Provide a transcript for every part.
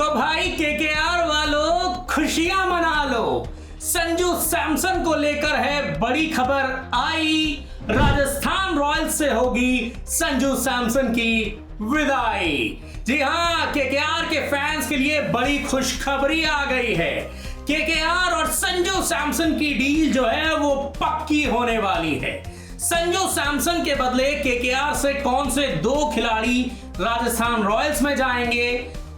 तो भाई केकेआर वालों खुशियां मना लो, संजू सैमसन को लेकर है बड़ी खबर आई। राजस्थान रॉयल्स से होगी संजू सैमसन की विदाई। जी हां, केकेआर के फैंस के लिए बड़ी खुशखबरी आ गई है। केकेआर और संजू सैमसन की डील जो है वो पक्की होने वाली है। संजू सैमसन के बदले केकेआर से कौन से दो खिलाड़ी राजस्थान रॉयल्स में जाएंगे,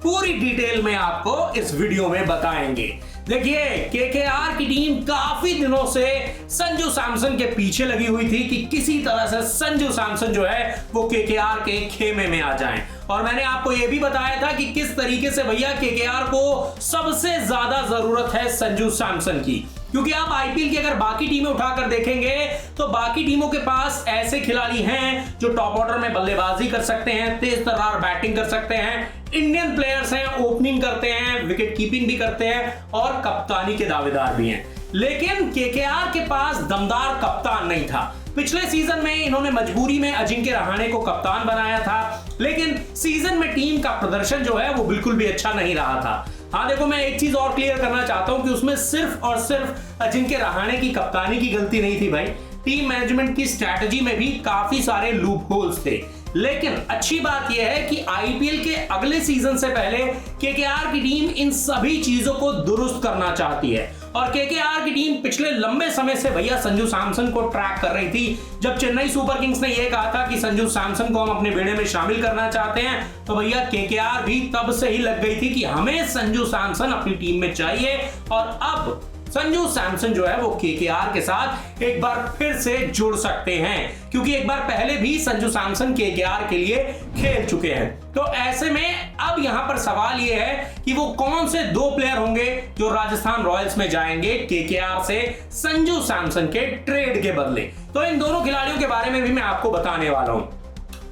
पूरी डिटेल में आपको इस वीडियो में बताएंगे। देखिए, केकेआर की टीम काफी दिनों से संजू सैमसन के पीछे लगी हुई थी कि किसी तरह से संजू सैमसन जो है वो केकेआर के खेमे में आ जाएं। और मैंने आपको यह भी बताया था कि किस तरीके से भैया केकेआर को सबसे ज्यादा जरूरत है संजू सैमसन की, क्योंकि आप आईपीएल की अगर बाकी टीमें उठाकर देखेंगे तो बाकी टीमों के पास ऐसे खिलाड़ी हैं जो टॉप ऑर्डर में बल्लेबाजी कर सकते हैं, तेज तर्रार बैटिंग कर सकते हैं, इंडियन प्लेयर्स हैं, ओपनिंग करते हैं, विकेट कीपिंग भी करते हैं और कप्तानी के दावेदार भी हैं। लेकिन केकेआर के पास दमदार कप्तान नहीं था। पिछले सीजन में इन्होंने मजबूरी में अजिंक्य रहाणे को कप्तान बनाया था, लेकिन सीजन में टीम का प्रदर्शन जो है वो बिल्कुल भी अच्छा नहीं रहा था। हाँ देखो, मैं एक चीज और क्लियर करना चाहता हूं कि उसमें सिर्फ और सिर्फ अजिंक्य रहाणे की कप्तानी की गलती नहीं थी भाई। टीम मैनेजमेंट की स्ट्रैटेजी में भी काफी सारे लूप होल्स थे। लेकिन अच्छी बात यह है कि आईपीएल के अगले सीजन से पहले केकेआर की टीम इन सभी चीजों को दुरुस्त करना चाहती है। और केकेआर की टीम पिछले लंबे समय से भैया संजू सैमसन को ट्रैक कर रही थी। जब चेन्नई सुपर किंग्स ने यह कहा था कि संजू सैमसन को हम अपने बेड़े में शामिल करना चाहते हैं, तो भैया केकेआर भी तब से ही लग गई थी कि हमें संजू सैमसन अपनी टीम में चाहिए। और अब संजू सैमसन जो है वो केकेआर के साथ एक बार फिर से जुड़ सकते हैं, क्योंकि एक बार पहले भी संजू सैमसन केकेआर के लिए खेल चुके हैं। तो ऐसे में अब यहां पर सवाल ये है कि वो कौन से दो प्लेयर होंगे जो राजस्थान रॉयल्स में जाएंगे केकेआर से संजू सैमसन के ट्रेड के बदले। तो इन दोनों खिलाड़ियों के बारे में भी मैं आपको बताने वाला हूं।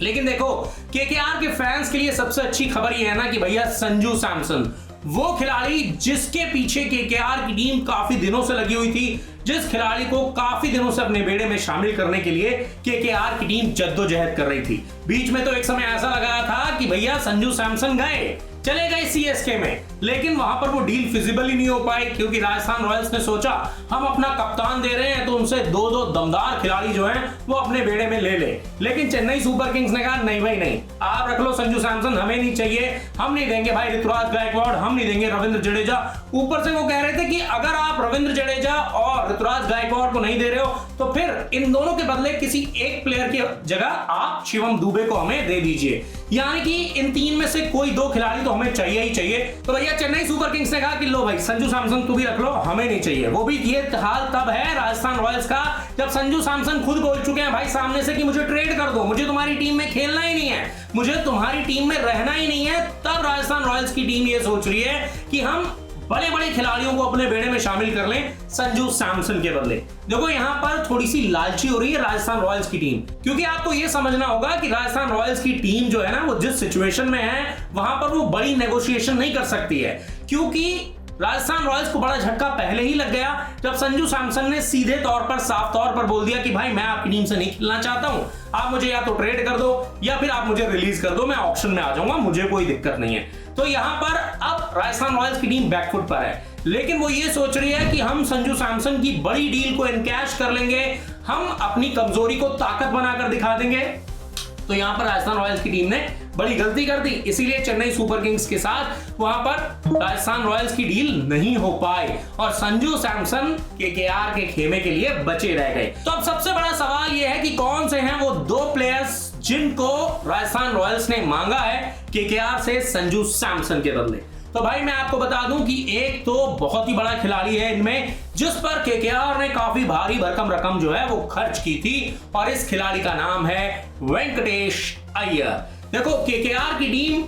लेकिन देखो, केकेआर के फैंस के लिए सबसे अच्छी खबर यह है ना कि भैया संजू सैमसन वो खिलाड़ी जिसके पीछे केकेआर की टीम काफी दिनों से लगी हुई थी, जिस खिलाड़ी को काफी दिनों से अपने बेड़े में शामिल करने के लिए केकेआर की टीम जद्दोजहद कर रही थी। बीच में तो एक समय ऐसा लगा था कि भैया संजू सैमसन चले गए सीएसके में, लेकिन वहां पर वो डील फिजिबल ही नहीं हो पाई, क्योंकि राजस्थान रॉयल्स ने सोचा हम अपना कप्तान दे रहे हैं तो उनसे दो दमदार खिलाड़ी जो हैं वो अपने बेड़े में ले ले। लेकिन चेन्नई सुपर किंग्स ने कहा नहीं भाई नहीं, आप रख लो संजू सैमसन, हमें नहीं चाहिए, हम नहीं देंगे भाई ऋतुराज गायकवाड़, हम नहीं देंगे रविंद्र जडेजा। ऊपर से वो कह रहे थे कि अगर आप रविंद्र जडेजा और ऋतुराज गायकवाड़ को नहीं दे रहे हो तो फिर इन दोनों के बदले किसी एक प्लेयर की जगह आप शिवम दुबे को हमें दे दीजिए, यानी कि इन तीन में से कोई दो खिलाड़ी तो हमें चाहिए ही चाहिए। तो भैया चेन्नई सुपर किंग्स ने कहा कि लो भाई संजू सैमसन तू भी रख लो, हमें नहीं चाहिए। वो भी ये हाल तब है राजस्थान रॉयल्स का जब संजू सैमसन खुद बोल चुके हैं भाई सामने से कि मुझे ट्रेड कर दो, मुझे तुम्हारी टीम में खेलना ही नहीं है, मुझे तुम्हारी टीम में रहना ही नहीं है। तब राजस्थान रॉयल्स की टीम ये सोच रही है कि हम बड़े बड़े खिलाड़ियों को अपने बेड़े में शामिल कर लें संजू सैमसन के बदले। देखो, यहां पर थोड़ी सी लालची हो रही है राजस्थान रॉयल्स की टीम, क्योंकि आपको यह समझना होगा कि राजस्थान रॉयल्स की टीम जो है ना वो जिस सिचुएशन में है वहां पर वो बड़ी नेगोशिएशन नहीं कर सकती है, क्योंकि राजस्थान रॉयल्स को बड़ा झटका पहले ही लग गया जब संजू सैमसन ने सीधे तौर पर साफ तौर पर बोल दिया कि भाई मैं आपकी टीम से नहीं खेलना चाहता हूं, आप मुझे या तो ट्रेड कर दो या फिर आप मुझे रिलीज कर दो, मैं ऑक्शन में आ जाऊंगा, मुझे कोई दिक्कत नहीं है। तो यहां पर अब राजस्थान रॉयल्स की टीम बैकफुट पर है, लेकिन वो ये सोच रही है कि हम संजू सैमसन की बड़ी डील को एनकैश कर लेंगे, हम अपनी कमजोरी को ताकत बनाकर दिखा देंगे। तो यहां पर राजस्थान रॉयल्स की टीम ने बड़ी गलती कर दी, इसीलिए चेन्नई सुपर किंग्स के साथ वहां पर राजस्थान रॉयल्स की डील नहीं हो पाई और संजू सैमसन केकेआर के खेमे के लिए बचे रह गए। तो अब सबसे बड़ा सवाल यह है कि कौन से हैं वो दो प्लेयर्स जिनको राजस्थान रॉयल्स ने मांगा है केकेआर से संजू सैमसन के बदले। तो भाई मैं आपको बता दूं कि एक तो बहुत ही बड़ा खिलाड़ी है इनमें, जिस पर केकेआर ने काफी भारी भरकम रकम जो है वो खर्च की थी, और इस खिलाड़ी का नाम है वेंकटेश अय्यर। देखो, केकेआर की टीम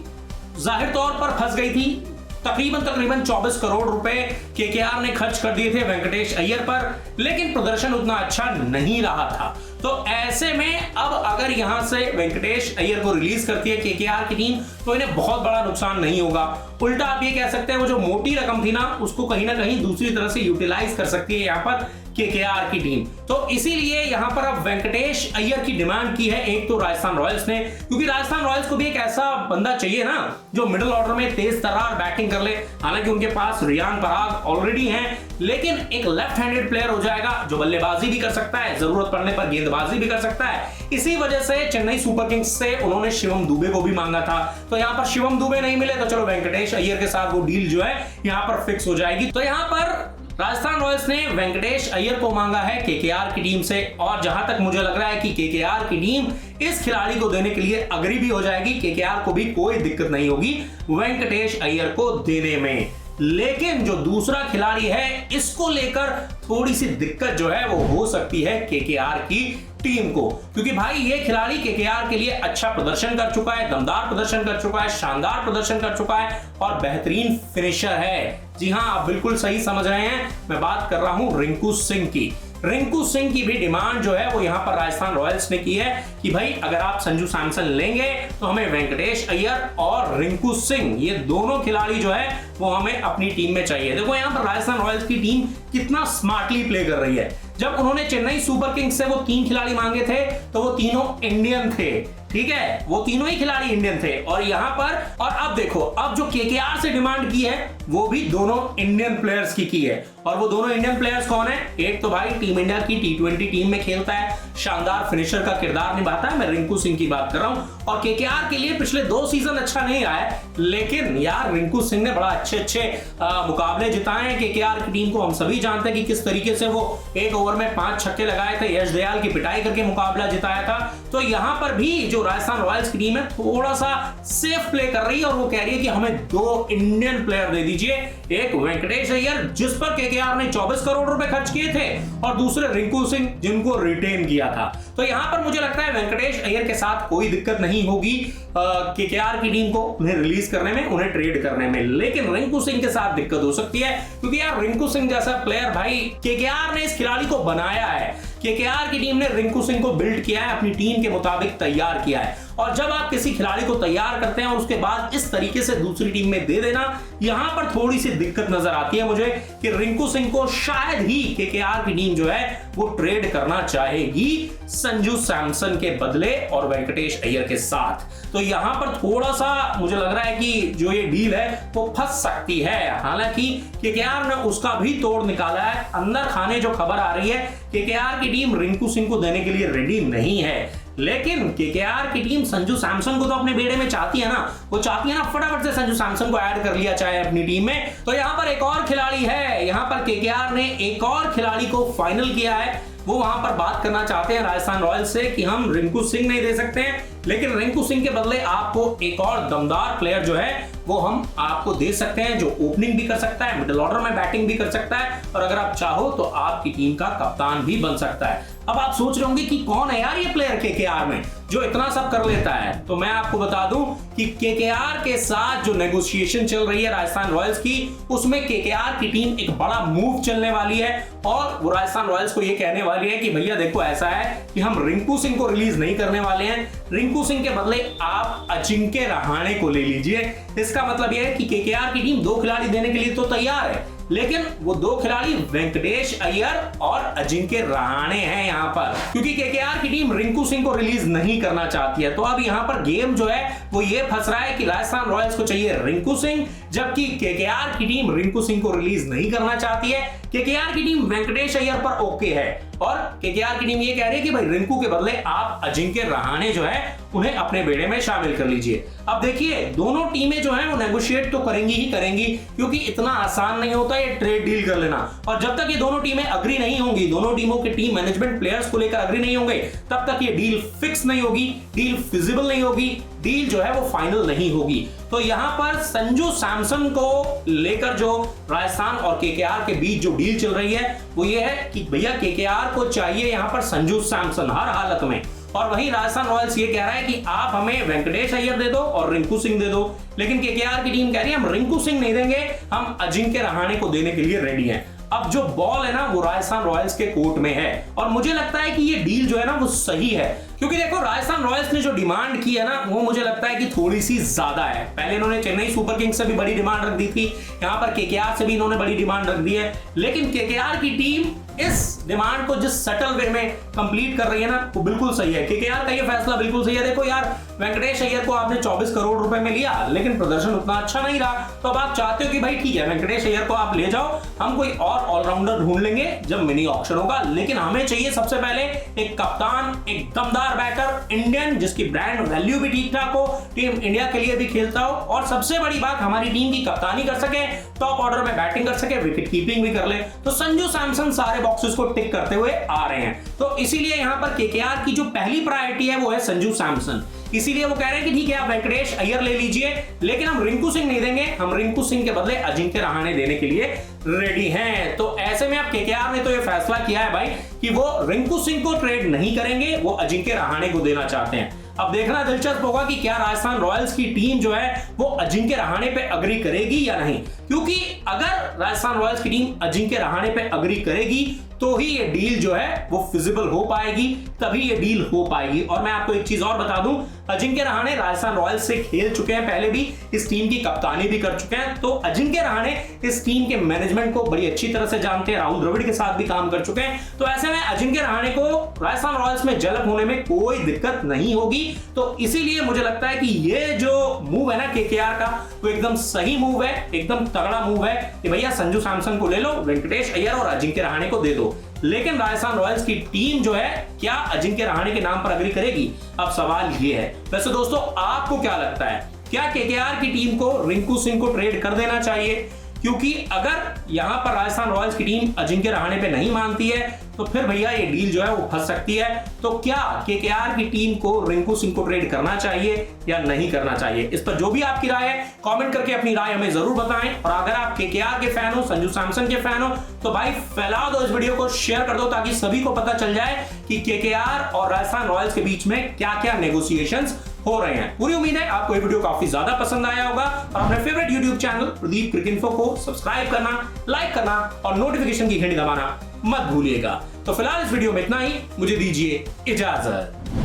जाहिर तौर पर फंस गई थी, तकरीबन 24 करोड़ रुपए केकेआर ने खर्च कर दिए थे वेंकटेश अय्यर पर, लेकिन प्रदर्शन उतना अच्छा नहीं रहा था। तो ऐसे में अब अगर यहां से वेंकटेश अय्यर को रिलीज करती है केकेआर की टीम तो इन्हें बहुत बड़ा नुकसान नहीं होगा, उल्टा आप ये कह सकते हैं वो जो मोटी रकम थी ना उसको कहीं ना कहीं दूसरी तरह से यूटिलाइज कर सकती है यहां पर केकेआर की टीम। तो इसीलिए यहां पर अब वेंकटेश अय्यर की डिमांड की है एक तो राजस्थान रॉयल्स ने, क्योंकि राजस्थान रॉयल्स को भी एक ऐसा बंदा चाहिए ना जो मिडिल ऑर्डर में तेज तर्रार बैटिंग कर ले। हालांकि उनके पास रियान पराग ऑलरेडी हैं, लेकिन एक लेफ्ट हैंडेड प्लेयर हो जाएगा जो बल्लेबाजी भी कर सकता है, जरूरत पड़ने पर गेंदबाजी भी कर सकता है। इसी वजह से चेन्नई सुपर किंग्स से उन्होंने शिवम दुबे को भी मांगा था। तो यहां पर शिवम दुबे नहीं मिले तो चलो वेंकटेश अय्यर के साथ वो डील जो है यहां पर फिक्स हो जाएगी। तो यहां पर राजस्थान रॉयल्स ने वेंकटेश अय्यर को मांगा है केकेआर की टीम से, और जहां तक मुझे लग रहा है कि केकेआर की टीम इस खिलाड़ी को देने के लिए अग्री भी हो जाएगी। केकेआर को भी कोई दिक्कत नहीं होगी वेंकटेश अय्यर को देने में। लेकिन जो दूसरा खिलाड़ी है इसको लेकर थोड़ी सी दिक्कत जो है वो हो सकती है केकेआर की टीम को, क्योंकि भाई ये खिलाड़ी केकेआर के लिए अच्छा प्रदर्शन कर चुका है, दमदार प्रदर्शन कर चुका है, शानदार प्रदर्शन कर चुका है और बेहतरीन फिनिशर है। जी हां, आप बिल्कुल सही समझ रहे हैं, मैं बात कर रहा हूं रिंकू सिंह की। रिंकू सिंह की भी डिमांड जो है वो यहां पर राजस्थान रॉयल्स ने की है कि भाई अगर आप संजू सैमसन लेंगे तो हमें वेंकटेश अय्यर और रिंकू सिंह ये दोनों खिलाड़ी जो है वो हमें अपनी टीम में चाहिए। देखो यहां पर राजस्थान रॉयल्स की टीम कितना स्मार्टली प्ले कर रही है। जब उन्होंने चेन्नई सुपर किंग्स से वो 3 खिलाड़ी मांगे थे तो वो तीनों इंडियन थे, ठीक है, वो तीनों ही खिलाड़ी इंडियन थे। और यहां पर और अब देखो, अब जो केकेआर से डिमांड की है वो भी दोनों इंडियन प्लेयर्स की है। और वो दोनों इंडियन प्लेयर्स कौन है? एक तो भाई टीम इंडिया की T20 टीम में खेलता है, शानदार फिनिशर का किरदार निभाता है, मैं रिंकू सिंह की बात कर रहा हूं। और केकेआर के लिए पिछले 2 सीजन अच्छा नहीं रहा है, लेकिन यार रिंकू सिंह ने बड़ा अच्छे मुकाबले जिताए हैं केकेआर की टीम को। हम सभी जानते हैं कि किस तरीके से वो 1 ओवर में 5 छक्के लगाए थे, यश दयाल की पिटाई करके मुकाबला जिताया था। तो यहां पर भी जो राजस्थान रॉयल्स की टीम है थोड़ा सा सेफ प्ले कर रही है और वो कह रही है कि हमें 2 इंडियन प्लेयर दे दीजिए, एक वेंकटेश अय्यर जिस पर केकेआर ने 24 करोड़ रुपए खर्च किए थे और दूसरे रिंकू सिंह जिनको रिटेन किया था। तो यहां पर मुझे लगता है वेंकटेश अय्यर के साथ कोई दिक्कत नहीं होगी केकेआर की टीम को उन्हें रिलीज करने में, उन्हें ट्रेड करने में। लेकिन रिंकू सिंह के साथ दिक्कत हो सकती है, क्योंकि यार रिंकू सिंह जैसा प्लेयर भाई केकेआर ने इस खिलाड़ी को बनाया है, केकेआर की टीम ने रिंकू सिंह को बिल्ड किया है, अपनी टीम के मुताबिक तैयार किया है। और जब आप किसी खिलाड़ी को तैयार करते हैं और उसके बाद इस तरीके से दूसरी टीम में दे देना, यहां पर थोड़ी सी दिक्कत नजर आती है मुझे कि रिंकू सिंह को शायद ही केकेआर की टीम जो है वो ट्रेड करना चाहेगी संजू सैमसन के बदले और वेंकटेश अय्यर के साथ। तो यहां पर थोड़ा सा मुझे लग रहा है कि जो ये डील है वो फंस सकती है। हालांकि केकेआर ने उसका भी तोड़ निकाला है। अंदर खाने जो खबर आ रही है, केकेआर की टीम रिंकू सिंह को देने के लिए रेडी नहीं है, लेकिन केकेआर की टीम संजू सैमसन को तो अपने बेड़े में चाहती है ना, वो चाहती है ना फटाफट से संजू सैमसन को ऐड कर लिया चाहे अपनी टीम में। तो यहां पर एक और खिलाड़ी है, यहां पर केकेआर ने एक और खिलाड़ी को फाइनल किया है। वो वहां पर बात करना चाहते हैं राजस्थान रॉयल्स से कि हम रिंकू सिंह नहीं दे सकते हैं, लेकिन रिंकू सिंह के बदले आपको एक और दमदार प्लेयर जो है वो हम आपको दे सकते हैं, जो ओपनिंग भी कर सकता है, मिडिल ऑर्डर में बैटिंग भी कर सकता है और अगर आप चाहो तो आपकी टीम का कप्तान भी बन सकता है। अब आप सोच रहे होंगे कि कौन है यार ये प्लेयर केकेआर में जो इतना सब कर लेता है। तो मैं आपको बता दूं कि केकेआर के साथ जो नेगोशिएशन चल रही है राजस्थान रॉयल्स की, उसमें केकेआर की टीम एक बड़ा मूव चलने वाली है और वो राजस्थान रॉयल्स को ये कहने वाली है कि भैया देखो ऐसा है कि हम रिंकू सिंह को रिलीज नहीं करने वाले हैं, रिंकू सिंह के बदले आप अजिंक्य रहाणे को ले लीजिए। इसका मतलब यह है कि केकेआर की टीम 2 खिलाड़ी देने के लिए तो तैयार है, लेकिन वो 2 खिलाड़ी वेंकटेश अय्यर और अजिंक्य रहाणे हैं यहां पर, क्योंकि केकेआर की टीम रिंकू सिंह को रिलीज नहीं करना चाहती है। तो अब यहां पर गेम जो है वो ये फंस रहा है कि राजस्थान रॉयल्स को चाहिए रिंकू सिंह, जबकि केकेआर की टीम रिंकू सिंह को रिलीज नहीं करना चाहती है। केकेआर की टीम वेंकटेश अय्यर पर ओके है और केकेआर की टीम ये कह रही है कि भाई रिंकू के बदले आप अजिंक्य रहाणे जो है उन्हें अपने बेड़े में शामिल कर लीजिए। अब देखिए दोनों टीमें जो है वो नेगोशिएट तो करेंगी ही करेंगी, क्योंकि इतना आसान नहीं होता ये ट्रेड डील कर लेना। और जब तक ये दोनों टीमें अग्री नहीं होंगी, दोनों टीमों के टीम मैनेजमेंट प्लेयर्स को लेकर अग्री नहीं होंगे, तब तक ये डील फिक्स नहीं होगी, डील फिजिबल नहीं होगी, डील जो है वो फाइनल नहीं होगी। तो यहां पर संजू सैमसन को लेकर जो राजस्थान और केकेआर के बीच जो डील चल रही है वो ये है कि भैया केकेआर को चाहिए यहां पर संजू सैमसन हर हालत में, और वहीं राजस्थान रॉयल्स ये कह रहा है कि आप हमें वेंकटेश अय्यर दे दो और रिंकू सिंह दे दो। लेकिन केकेआर की टीम कह रही है हम रिंकू सिंह नहीं देंगे, हम अजिंक्य रहाणे को देने के लिए रेडी हैं। अब जो बॉल है ना वो राजस्थान रॉयल्स के कोर्ट में है और मुझे लगता है कि ये डील जो है ना वो सही है, क्योंकि देखो राजस्थान रॉयल्स ने जो डिमांड की है ना, वो मुझे लगता है कि थोड़ी सी ज्यादा है। पहले इन्होंने चेन्नई सुपर किंग्स से भी बड़ी डिमांड रख दी थी, यहाँ पर केकेआर से भी इन्होंने बड़ी डिमांड रख दी है, लेकिन केकेआर की टीम इस डिमांड को जिस सटल वे में कंप्लीट कर रही है ना, वो बिल्कुल सही है। केकेआर का ये फैसला बिल्कुल सही है। देखो यार, वेंकटेश अय्यर को आपने 24 करोड़ रुपए में लिया, लेकिन प्रदर्शन उतना अच्छा नहीं रहा, तो अब आप चाहते हो कि भाई ठीक है, वेंकटेश अय्यर को आप ले जाओ, हम कोई और ऑलराउंडर ढूंढ लेंगे जब मिनी ऑक्शन होगा, लेकिन हमें चाहिए सबसे पहले एक कप्तान, एक दमदार बैटर, इंडियन, जिसकी ब्रांड वैल्यू भी ठीक ठाक हो, टीम इंडिया के लिए भी खेलता हो, और सबसे बड़ी बात, हमारी टीम की कप्तानी कर सके, टॉप ऑर्डर में बैटिंग कर सके, विकेट कीपिंग भी कर ले। तो संजू सैमसन सारे बॉक्सेस को टिक करते हुए आ रहे हैं। तो इसीलिए यहां पर केकेआर की जो पहली प्रायोरिटी है वो है संजू सैमसन। इसीलिए वो कह रहे हैं कि ठीक है, आप वेंकटेश अय्यर ले लीजिए, लेकिन हम रिंकू सिंह नहीं देंगे, हम रिंकू सिंह के बदले अजिंक्य रहाणे देने के लिए रेडी हैं। तो ऐसे में अब केकेआर ने तो ये फैसला किया है भाई कि वो रिंकू सिंह को ट्रेड नहीं करेंगे, वो अजिंक्य रहाणे को देना चाहते हैं। अब देखना दिलचस्प होगा कि क्या राजस्थान रॉयल्स की टीम जो है वो अजिंक्य रहाणे पे अग्री करेगी या नहीं, क्योंकि अगर राजस्थान रॉयल्स की टीम अजिंक्य रहाणे पे अग्री करेगी तो ही ये डील जो है वो फिजिबल हो पाएगी, तभी ये डील हो पाएगी। और मैं आपको एक चीज और बता दूं, अजिंक्य रहाणे राजस्थान रॉयल्स से खेल चुके हैं, पहले भी इस टीम की कप्तानी भी कर चुके हैं, तो अजिंक्य रहाणे इस टीम के मैनेजमेंट को बड़ी अच्छी तरह से जानते हैं, राहुल द्रविड़ के साथ भी काम कर चुके हैं। तो ऐसे में अजिंक्य रहाणे को राजस्थान रॉयल्स में झलक होने में कोई दिक्कत नहीं होगी। तो इसीलिए मुझे लगता है कि ये जो मूव है ना केकेआर का, वो एकदम सही मूव है, एकदम तगड़ा मूव है कि भैया संजू सैमसन को ले लो, वेंकटेश अय्यर और अजिंक्य रहाणे को दे दो। लेकिन राजस्थान रॉयल्स की टीम जो है क्या अजिंक्य रहाणे के नाम पर अग्री करेगी? अब सवाल ये है। वैसे दोस्तों, आपको क्या लगता है, क्या केकेआर की टीम को रिंकू सिंह को ट्रेड कर देना चाहिए? क्योंकि अगर यहां पर राजस्थान रॉयल्स की टीम अजिंक्य रहाणे पे नहीं मानती है तो फिर भैया ये डील जो है वो फंस सकती है। तो क्या केकेआर की टीम को रिंकू सिंह को ट्रेड करना चाहिए या नहीं करना चाहिए? इस पर जो भी आपकी राय है, कमेंट करके अपनी राय हमें जरूर बताएं। और अगर आप केकेआर के फैन हो, संजू सैमसन के फैन हो, तो भाई फैला दो इस वीडियो को, शेयर कर दो, ताकि सभी को पता चल जाए कि केकेआर और राजस्थान रॉयल्स के बीच में क्या क्या नेगोशिएशंस हो रहे हैं। पूरी उम्मीद है आपको ये वीडियो काफी ज्यादा पसंद आया होगा, और अपने फेवरेट यूट्यूब चैनल प्रदीप क्रिकेइन्फो को सब्सक्राइब करना, लाइक करना और नोटिफिकेशन की घंटी दबाना मत भूलिएगा। तो फिलहाल इस वीडियो में इतना ही, मुझे दीजिए इजाजत।